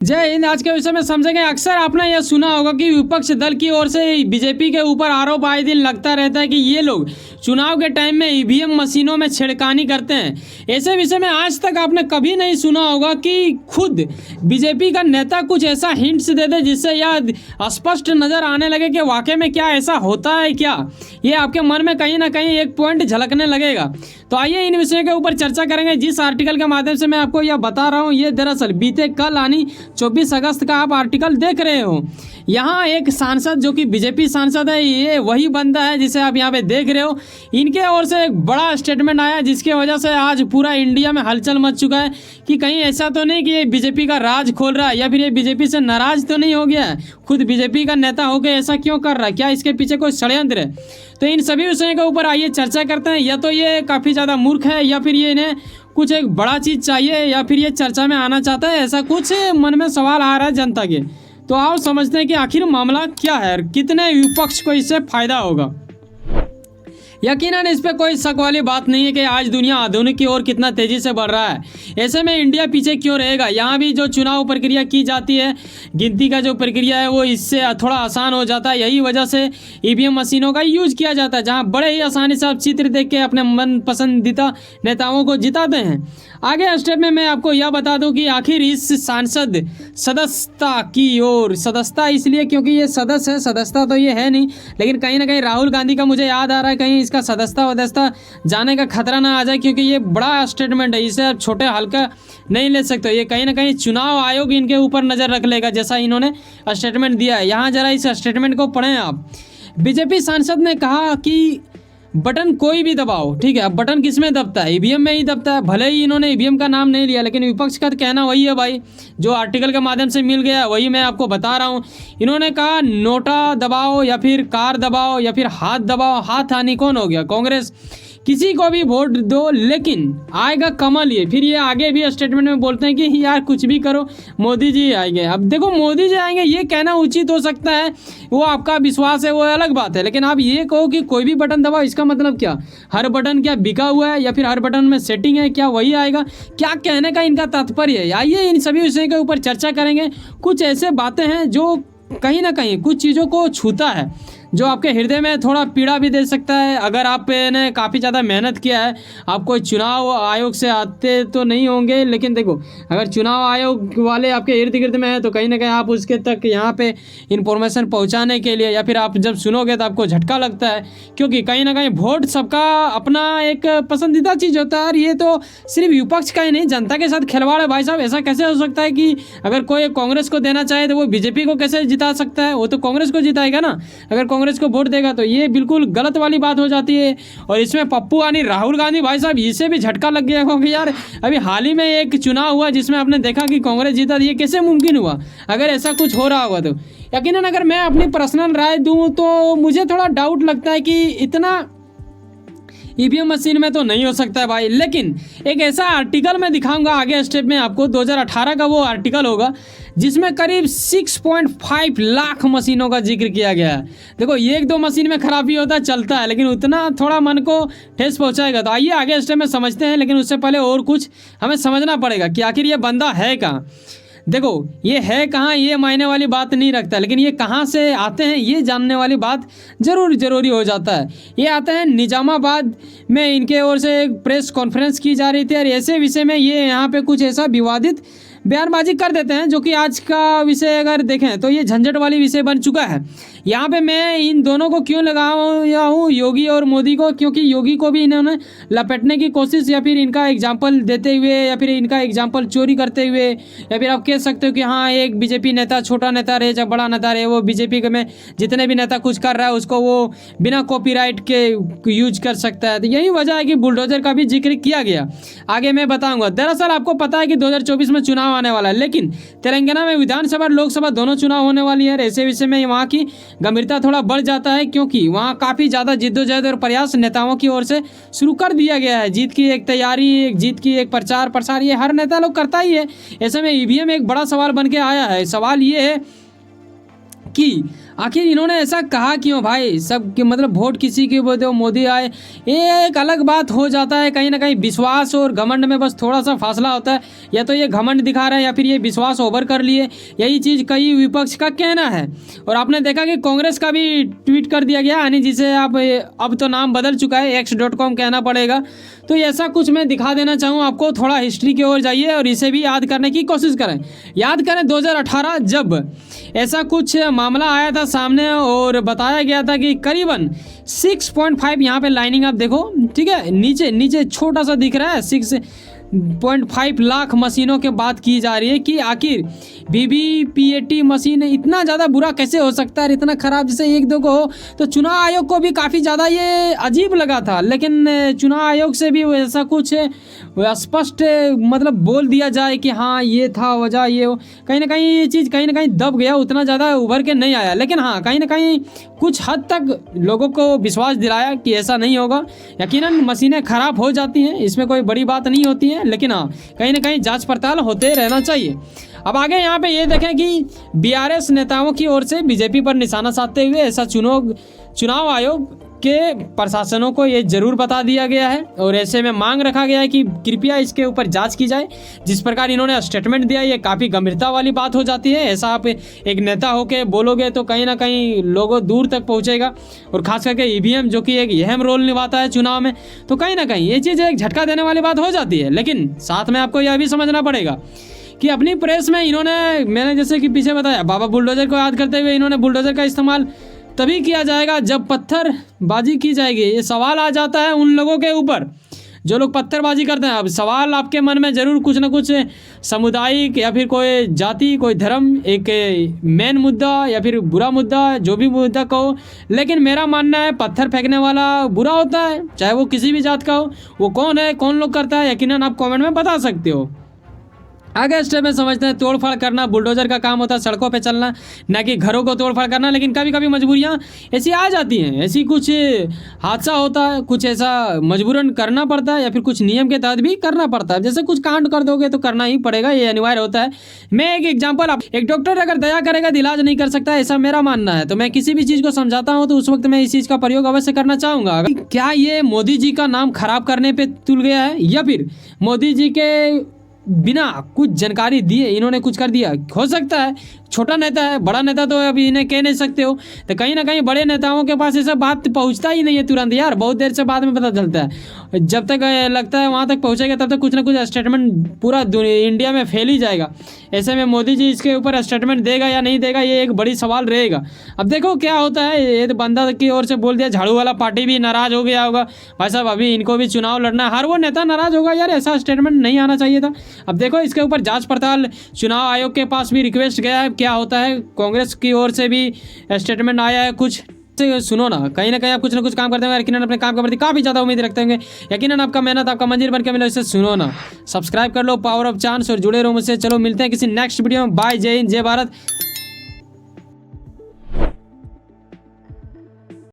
जय हिंद। आज के विषय में समझेंगे। अक्सर आपने यह सुना होगा कि विपक्ष दल की ओर से बीजेपी के ऊपर आरोप आए दिन लगता रहता है कि ये लोग चुनाव के टाइम में ईवीएम मशीनों में छेड़खानी करते हैं। ऐसे विषय में आज तक आपने कभी नहीं सुना होगा कि खुद बीजेपी का नेता कुछ ऐसा हिंट्स दे दे जिससे यह स्पष्ट नजर आने लगे कि वाकई में क्या ऐसा होता है। क्या ये आपके मन में कहीं ना कहीं एक पॉइंट झलकने लगेगा। तो आइए इन विषयों के ऊपर चर्चा करेंगे। जिस आर्टिकल के माध्यम से मैं आपको यह बता रहा हूँ, ये दरअसल बीते कल यानी 24 अगस्त का आप आर्टिकल देख रहे हो। यहाँ एक सांसद जो कि बीजेपी सांसद है, ये वही बंदा है जिसे आप यहाँ पे देख रहे हो। इनके ओर से एक बड़ा स्टेटमेंट आया जिसकी वजह से आज पूरा इंडिया में हलचल मच चुका है कि कहीं ऐसा तो नहीं कि ये बीजेपी का राज खोल रहा है या फिर ये बीजेपी से नाराज तो नहीं हो गया है। खुद बीजेपी का नेता होकर ऐसा क्यों कर रहा है, क्या इसके पीछे कोई षड्यंत्र है। तो इन सभी विषयों के ऊपर आइए चर्चा करते हैं। या तो ये काफ़ी ज़्यादा मूर्ख है या फिर ये इन्हें कुछ एक बड़ा चीज़ चाहिए या फिर ये चर्चा में आना चाहता है। ऐसा कुछ मन में सवाल आ रहा है जनता के। तो आओ समझते हैं कि आखिर मामला क्या है और कितने विपक्ष को इससे फायदा होगा। यकीनन इस पे कोई शक वाली बात नहीं है कि आज दुनिया आधुनिक की ओर कितना तेज़ी से बढ़ रहा है। ऐसे में इंडिया पीछे क्यों रहेगा। यहाँ भी जो चुनाव प्रक्रिया की जाती है, गिनती का जो प्रक्रिया है वो इससे थोड़ा आसान हो जाता है। यही वजह से ईवीएम मशीनों का यूज किया जाता है, जहाँ बड़े ही आसानी से आप चित्र देख के अपने मन पसंदीदा नेताओं को जिताते हैं। आगे स्टेप में मैं आपको यह बता दूं कि आखिर इस सांसद सदस्यता की ओर, सदस्यता इसलिए क्योंकि ये सदस्य है, सदस्यता तो ये है नहीं, लेकिन कहीं ना कहीं राहुल गांधी का मुझे याद आ रहा है कहीं इसका सदस्यता वदस्यता जाने का खतरा ना आ जाए, क्योंकि ये बड़ा स्टेटमेंट है, इसे आप छोटे हल्का नहीं ले सकते। ये कहीं ना कहीं चुनाव आयोग इनके ऊपर नज़र रख लेगा जैसा इन्होंने स्टेटमेंट दिया है। यहाँ जरा इस स्टेटमेंट को पढ़ें आप। बीजेपी सांसद ने कहा कि बटन कोई भी दबाओ, ठीक है। अब बटन किस में दबता है, ईवीएम में ही दबता है। भले ही इन्होंने ईवीएम का नाम नहीं लिया, लेकिन विपक्ष का कहना वही है भाई, जो आर्टिकल के माध्यम से मिल गया वही मैं आपको बता रहा हूँ। इन्होंने कहा नोटा दबाओ या फिर कार दबाओ या फिर हाथ दबाओ। हाथ हानि कौन हो गया, कांग्रेस। किसी को भी वोट दो लेकिन आएगा कमल। ये फिर ये आगे भी स्टेटमेंट में बोलते हैं कि यार कुछ भी करो मोदी जी आएंगे। अब देखो मोदी जी आएंगे ये कहना उचित हो सकता है, वो आपका विश्वास है, वो अलग बात है। लेकिन आप ये कहो कि कोई भी बटन दबाओ, इसका मतलब क्या, हर बटन क्या बिका हुआ है या फिर हर बटन में सेटिंग है, क्या वही आएगा, क्या कहने का इनका तात्पर्य है। आइए इन सभी विषयों के ऊपर चर्चा करेंगे। कुछ ऐसे बातें हैं जो कहीं ना कहीं कुछ चीज़ों को छूता है, जो आपके हृदय में थोड़ा पीड़ा भी दे सकता है। अगर आपने काफ़ी ज़्यादा मेहनत किया है, आप कोई चुनाव आयोग से आते तो नहीं होंगे, लेकिन देखो अगर चुनाव आयोग वाले आपके इर्द गिर्द में है तो कहीं ना कहीं आप उसके तक यहाँ पे इंफॉर्मेशन पहुँचाने के लिए, या फिर आप जब सुनोगे तो आपको झटका लगता है, क्योंकि कहीं ना कहीं वोट सबका अपना एक पसंदीदा चीज़ होता है। और ये तो सिर्फ विपक्ष का ही नहीं, जनता के साथ खिलवाड़ है भाई साहब। ऐसा कैसे हो सकता है कि अगर कोई कांग्रेस को देना चाहे तो वो बीजेपी को कैसे जिता सकता है, वो तो कांग्रेस को जिताएगा ना। अगर कांग्रेस को वोट देगा तो ये बिल्कुल गलत वाली बात हो जाती है। और इसमें पप्पू यानी राहुल गांधी भाई साहब, इसे भी झटका लग गया, क्योंकि यार अभी हाल ही में एक चुनाव हुआ जिसमें आपने देखा कि कांग्रेस जीता। ये कैसे मुमकिन हुआ अगर ऐसा कुछ हो रहा होगा तो। यकीनन अगर मैं अपनी पर्सनल राय दूं तो मुझे थोड़ा डाउट लगता है कि इतना ईवीएम मशीन में तो नहीं हो सकता है भाई। लेकिन एक ऐसा आर्टिकल मैं दिखाऊंगा आगे स्टेप में आपको, 2018 का वो आर्टिकल होगा जिसमें करीब 6.5 लाख मशीनों का जिक्र किया गया है। देखो ये एक दो मशीन में खराबी होता है चलता है, लेकिन उतना थोड़ा मन को ठेस पहुंचाएगा। तो आइए आगे स्टेप में समझते हैं, लेकिन उससे पहले और कुछ हमें समझना पड़ेगा कि आखिर ये बंदा है कहाँ। देखो ये है कहाँ ये मायने वाली बात नहीं रखता, लेकिन ये कहाँ से आते हैं ये जानने वाली बात जरूरी हो जाता है। ये आते हैं निजामाबाद में, इनके ओर से एक प्रेस कॉन्फ्रेंस की जा रही थी और ऐसे विषय में ये यहाँ पे कुछ ऐसा विवादित बयानबाजी कर देते हैं जो कि आज का विषय अगर देखें तो ये झंझट वाली विषय बन चुका है। यहाँ पे मैं इन दोनों को क्यों लगाया हूँ, योगी और मोदी को, क्योंकि योगी को भी इन्होंने लपेटने की कोशिश या फिर इनका एग्जाम्पल देते हुए या फिर इनका एग्जाम्पल चोरी करते हुए, या फिर आप कह सकते हो कि हाँ एक बीजेपी नेता छोटा नेता रहे चाहे बड़ा नेता रहे, वो बीजेपी में जितने भी नेता कुछ कर रहा है उसको वो बिना कॉपीराइट के यूज कर सकता है। तो यही वजह है कि बुलडोजर का भी जिक्र किया गया, आगे मैं बताऊँगा। दरअसल आपको पता है कि 2024 में चुनाव आने वाला है, लेकिन तेलंगाना में विधानसभा और लोकसभा दोनों चुनाव होने वाली है। ऐसे विषय में वहाँ की गंभीरता थोड़ा बढ़ जाता है, क्योंकि वहाँ काफ़ी ज़्यादा जिद्दोजहद और प्रयास नेताओं की ओर से शुरू कर दिया गया है। जीत की एक तैयारी, जीत की एक प्रचार प्रसार, ये हर नेता लोग करता ही है। ऐसे में ईवीएम एक बड़ा सवाल बन के आया है। सवाल ये है कि आखिर इन्होंने ऐसा कहा क्यों भाई। सब के मतलब वोट किसी के बोलते हो मोदी आए, ये एक अलग बात हो जाता है। कहीं ना कहीं विश्वास और घमंड में बस थोड़ा सा फासला होता है, या तो ये घमंड दिखा रहे हैं या फिर ये विश्वास ओवर कर लिए, यही चीज़ कई विपक्ष का कहना है। और आपने देखा कि कांग्रेस का भी ट्वीट कर दिया गया, यानी जिसे आप अब तो नाम बदल चुका है, x.com कहना पड़ेगा। तो ऐसा कुछ मैं दिखा देना चाहूँ आपको, थोड़ा हिस्ट्री की ओर जाइए और इसे भी याद करने की कोशिश करें। याद करें 2018 जब ऐसा कुछ मामला आया था सामने और बताया गया था कि करीबन 6.5, यहाँ पे लाइनिंग आप देखो, ठीक है, नीचे नीचे छोटा सा दिख रहा है, 6.5 लाख मशीनों के बात की जा रही है कि आखिर वीवीपीएटी मशीन इतना ज़्यादा बुरा कैसे हो सकता है, इतना ख़राब। जैसे एक दो को हो तो चुनाव आयोग को भी काफ़ी ज़्यादा ये अजीब लगा था, लेकिन चुनाव आयोग से भी ऐसा कुछ स्पष्ट मतलब बोल दिया जाए कि हाँ ये था वजह, ये हो, कहीं ना कहीं ये चीज़ कहीं ना कहीं दब गया, उतना ज़्यादा उभर के नहीं आया। लेकिन हाँ कहीं ना कहीं कुछ हद तक लोगों को विश्वास दिलाया कि ऐसा नहीं होगा। यकीनन मशीनें ख़राब हो जाती हैं, इसमें कोई बड़ी बात नहीं होती है, लेकिन हाँ कहीं ना कहीं जांच पड़ताल होते रहना चाहिए। अब आगे यहाँ पे ये देखें कि बीआरएस नेताओं की ओर से बीजेपी पर निशाना साधते हुए ऐसा चुनाव आयोग के प्रशासनों को ये जरूर बता दिया गया है और ऐसे में मांग रखा गया है कि कृपया इसके ऊपर जांच की जाए। जिस प्रकार इन्होंने स्टेटमेंट दिया ये काफ़ी गंभीरता वाली बात हो जाती है। ऐसा आप एक नेता होके बोलोगे तो कहीं ना कहीं लोगों दूर तक पहुंचेगा, और खास करके ईवीएम जो कि एक अहम रोल निभाता है चुनाव में, तो कहीं ना कहीं ये चीज़ एक झटका देने वाली बात हो जाती है। लेकिन साथ में आपको यह भी समझना पड़ेगा कि अपनी प्रेस में इन्होंने, मैंने जैसे कि पीछे बताया, बाबा बुलडोजर को याद करते हुए इन्होंने बुलडोजर का इस्तेमाल तभी किया जाएगा जब पत्थरबाजी की जाएगी। ये सवाल आ जाता है उन लोगों के ऊपर जो लोग पत्थरबाजी करते हैं। अब सवाल आपके मन में ज़रूर कुछ ना कुछ सामुदायिक या फिर कोई जाति, कोई धर्म, एक मेन मुद्दा या फिर बुरा मुद्दा, जो भी मुद्दा कहो, लेकिन मेरा मानना है पत्थर फेंकने वाला बुरा होता है, चाहे वो किसी भी जात का हो। वो कौन है, कौन लोग करता है, यकीनन आप कमेंट में बता सकते हो। आगे स्टेप में समझते हैं, तोड़फाड़ करना बुलडोजर का काम होता है, सड़कों पे चलना, ना कि घरों को तोड़फाड़ करना। लेकिन कभी कभी मजबूरियाँ ऐसी आ जाती हैं, ऐसी कुछ हादसा होता है, कुछ ऐसा मजबूरन करना पड़ता है या फिर कुछ नियम के तहत भी करना पड़ता है। जैसे कुछ कांड कर दोगे तो करना ही पड़ेगा, ये अनिवार्य होता है। मैं एक एग्जाम्पल, एक डॉक्टर अगर दया करेगा तो इलाज नहीं कर सकता, ऐसा मेरा मानना है। तो मैं किसी भी चीज़ को समझाता हूँ तो उस वक्त मैं इस चीज़ का प्रयोग अवश्य करना चाहूँगा। क्या ये मोदी जी का नाम खराब करने पर तुल गया है, या फिर मोदी जी के बिना कुछ जानकारी दिए इन्होंने कुछ कर दिया? हो सकता है छोटा नेता है, बड़ा नेता तो अभी इन्हें कह नहीं सकते हो। तो कहीं ना कहीं बड़े नेताओं के पास ये सब बात पहुंचता ही नहीं है तुरंत यार, बहुत देर से बाद में पता चलता है। जब तक लगता है वहां तक पहुंचेगा तब तक कुछ ना कुछ स्टेटमेंट पूरा इंडिया में फैल ही जाएगा। ऐसे में मोदी जी इसके ऊपर स्टेटमेंट देगा या नहीं देगा, ये एक बड़ी सवाल रहेगा। अब देखो क्या होता है। ये तो बंदा की ओर से बोल दिया, झाड़ू वाला पार्टी भी नाराज हो गया होगा, भाई साहब अभी इनको भी चुनाव लड़ना है, हर वो नेता नाराज होगा यार, ऐसा स्टेटमेंट नहीं आना चाहिए था। अब देखो इसके ऊपर जांच पड़ताल चुनाव आयोग के पास भी रिक्वेस्ट गया है, क्या होता है। कांग्रेस की ओर से भी स्टेटमेंट आया है कुछ, सुनो ना कहीं आप कुछ ना कुछ काम करते होंगे, यकीनन अपने काम के प्रति काफ़ी ज़्यादा उम्मीद रखते होंगे, यकीनन आपका मेहनत आपका मंजिल बन के मिले। इसे सुनो ना, सब्सक्राइब कर लो, पावर ऑफ चांस, और जुड़े रहो मुझसे। चलो मिलते हैं किसी नेक्स्ट वीडियो में। बाय, जय हिंद, जय भारत।